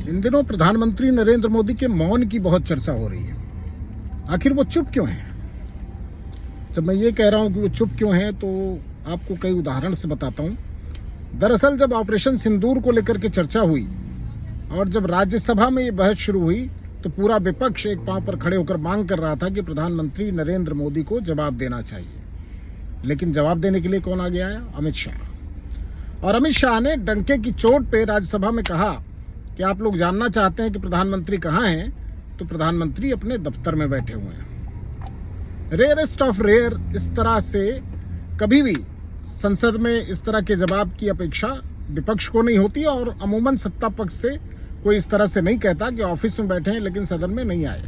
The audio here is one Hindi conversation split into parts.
इन दिनों प्रधानमंत्री नरेंद्र मोदी के मौन की बहुत चर्चा हो रही है। आखिर वो चुप क्यों हैं? जब मैं ये कह रहा हूं कि वो चुप क्यों हैं तो आपको कई उदाहरण से बताता हूं। दरअसल जब ऑपरेशन सिंदूर को लेकर के चर्चा हुई और जब राज्यसभा में ये बहस शुरू हुई तो पूरा विपक्ष एक पांव पर खड़े होकर मांग कर रहा था कि प्रधानमंत्री नरेंद्र मोदी को जवाब देना चाहिए। लेकिन जवाब देने के लिए कौन आगे आया? अमित शाह। और अमित शाह ने डंके की चोट पे राज्यसभा में कहा कि आप लोग जानना चाहते हैं कि प्रधानमंत्री कहाँ हैं, तो प्रधानमंत्री अपने दफ्तर में बैठे हुए हैं। रेयरेस्ट ऑफ रेयर इस तरह से कभी भी संसद में इस तरह के जवाब की अपेक्षा विपक्ष को नहीं होती और अमूमन सत्ता पक्ष से कोई इस तरह से नहीं कहता कि ऑफिस में बैठे हैं लेकिन सदन में नहीं आए।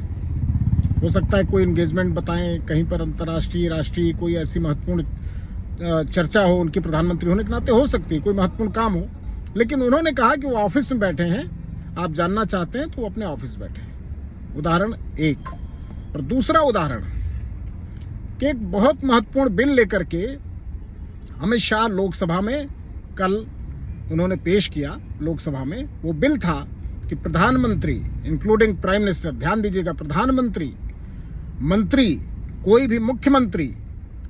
हो सकता है कोई एंगेजमेंट बताएं, कहीं पर अंतर्राष्ट्रीय राष्ट्रीय कोई ऐसी महत्वपूर्ण चर्चा हो, उनके प्रधानमंत्री होने के नाते हो सकती है, कोई महत्वपूर्ण काम हो, लेकिन उन्होंने कहा कि वो ऑफिस में बैठे हैं, आप जानना चाहते हैं तो वो अपने ऑफिस बैठे हैं। उदाहरण एक। और दूसरा उदाहरण कि एक बहुत महत्वपूर्ण बिल लेकर के अमित शाह लोकसभा में कल उन्होंने पेश किया। लोकसभा में वो बिल था कि प्रधानमंत्री इंक्लूडिंग प्राइम मिनिस्टर, ध्यान दीजिएगा, प्रधानमंत्री, मंत्री, कोई भी मुख्यमंत्री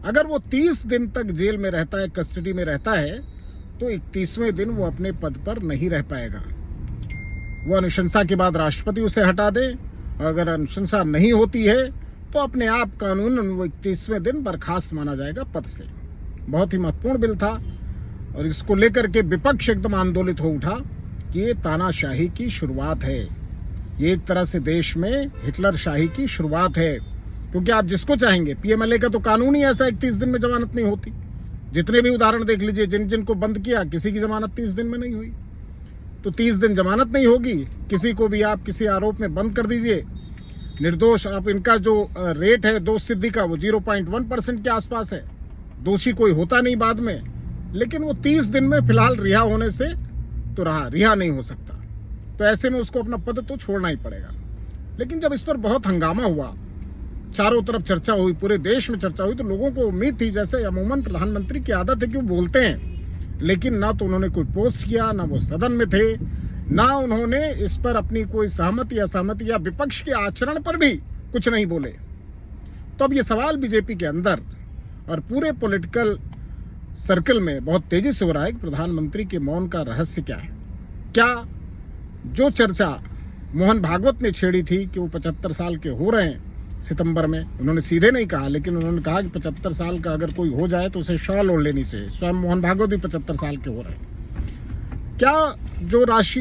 अगर वो 30 दिन तक जेल में रहता है, कस्टडी में रहता है, तो 31वें दिन वो अपने पद पर नहीं रह पाएगा। वो अनुशंसा के बाद राष्ट्रपति उसे हटा दे, और अगर अनुशंसा नहीं होती है तो अपने आप कानूनन वो 31वें दिन बर्खास्त माना जाएगा पद से। बहुत ही महत्वपूर्ण बिल था और इसको लेकर के विपक्ष एकदम आंदोलित हो उठा कि ये तानाशाही की शुरुआत है, ये एक तरह से देश में हिटलर शाही की शुरुआत है। क्योंकि आप जिसको चाहेंगे, पीएमएलए का तो कानून ही ऐसा 31 दिन में जमानत नहीं होती। जितने भी उदाहरण देख लीजिए, जिन जिन को बंद किया किसी की जमानत 30 दिन में नहीं हुई, तो 30 दिन जमानत नहीं होगी। किसी को भी आप किसी आरोप में बंद कर दीजिए, निर्दोष, आप इनका जो रेट है दोष सिद्धि का वो 0.1% के आसपास है, दोषी कोई होता नहीं बाद में, लेकिन वो 30 दिन में फिलहाल रिहा होने से तो रिहा नहीं हो सकता। तो ऐसे में उसको अपना पद तो छोड़ना ही पड़ेगा। लेकिन जब इस पर बहुत हंगामा हुआ, चारों तरफ चर्चा हुई, पूरे देश में चर्चा हुई, तो लोगों को उम्मीद थी, जैसे अमूमन प्रधानमंत्री की आदत है कि वो बोलते हैं, लेकिन ना तो उन्होंने कोई पोस्ट किया, ना वो सदन में थे, ना उन्होंने इस पर अपनी कोई सहमति या असहमति या विपक्ष के आचरण पर भी कुछ नहीं बोले। तो अब ये सवाल बीजेपी के अंदर और पूरे पॉलिटिकल सर्कल में बहुत तेजी से हो रहा है कि प्रधानमंत्री के मौन का रहस्य क्या है। क्या जो चर्चा मोहन भागवत ने छेड़ी थी कि वो 75 साल के हो रहे हैं सितंबर में, उन्होंने सीधे नहीं कहा, लेकिन उन्होंने कहा कि 75 साल का अगर कोई हो जाए तो उसे शॉल ओढ़ लेनी चाहिए। स्वयं मोहन भागवत भी 75 साल के हो रहे हैं। क्या जो राशि